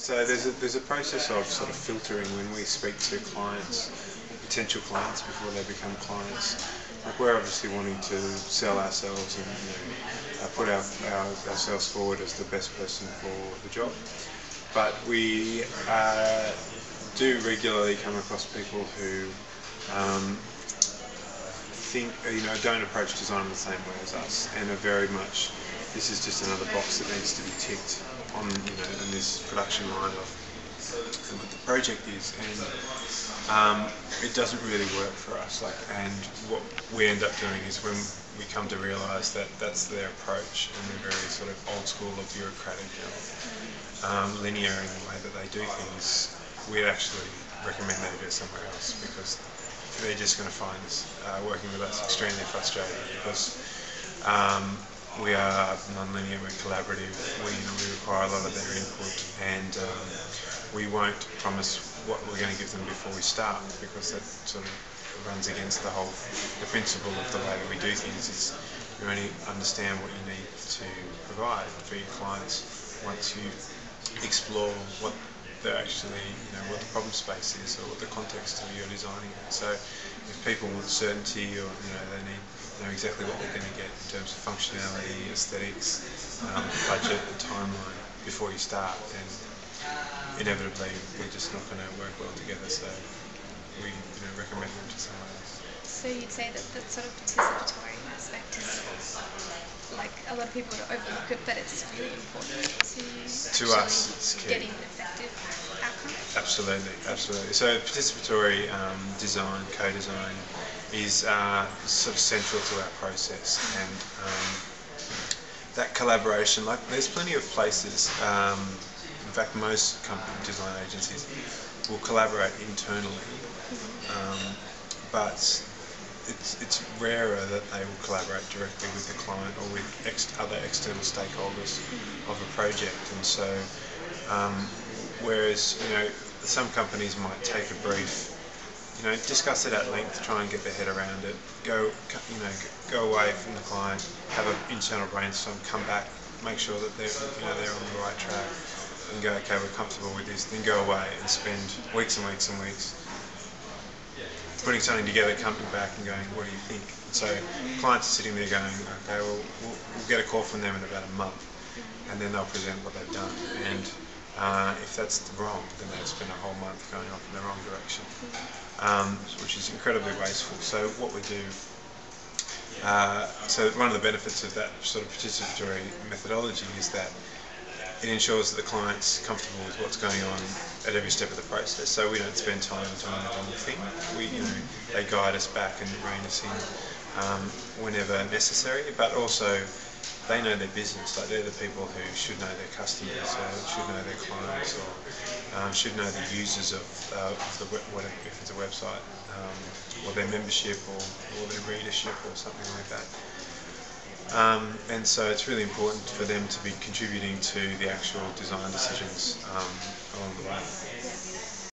So there's a process of sort of filtering when we speak to clients, potential clients before they become clients. Like we're obviously wanting to sell ourselves and put ourselves forward as the best person for the job. But we do regularly come across people who don't approach design the same way as us, and are very much, this is just another box that needs to be ticked on, in this production line of what the project is, and it doesn't really work for us. And what we end up doing is, when we come to realise that that's their approach, and they're very sort of old school or bureaucratic, linear in the way that they do things, we'd actually recommend they go somewhere else, because they're just going to find this working with us extremely frustrating, because we are non-linear, we're collaborative, we require a lot of their input, and we won't promise what we're going to give them before we start, because that sort of runs against the principle of the way that we do things. Is you only understand what you need to provide for your clients once you explore what they're actually, what the problem space is, or what the context of you're designing it. So if people want certainty, or they need know exactly what they're going to get in terms of functionality, aesthetics, budget and timeline before you start, then inevitably we're just not going to work well together, so we recommend them to someone else. So you'd say that the sort of participatory aspect is, like, a lot of people would overlook it, but it's really important to us, it's key. Getting an effective outcome? Absolutely, absolutely. So participatory design, co-design is sort of central to our process, and that collaboration, like there's plenty of places, in fact most design agencies will collaborate internally, but it's rarer that they will collaborate directly with the client or with other external stakeholders of a project. And so whereas some companies might take a brief, discuss it at length, try and get their head around it, go away from the client, have an internal brainstorm, come back, make sure that they're on the right track, and go, okay, we're comfortable with this, then go away and spend weeks and weeks and weeks putting something together, coming back and going, what do you think? So clients are sitting there going, okay, well, we'll get a call from them in about a month, and then they'll present what they've done. And if that's wrong, then they've spent a whole month going off in the wrong direction, which is incredibly wasteful. So what we do, so one of the benefits of that sort of participatory methodology is that it ensures that the client's comfortable with what's going on at every step of the process. So we don't spend time doing the wrong thing. They guide us back and rein us in whenever necessary, but also they know their business. Like, they're the people who should know their customers, or should know their clients, or should know the users of if it's a website, or their membership, or their readership, or something like that. And so it's really important for them to be contributing to the actual design decisions along the way.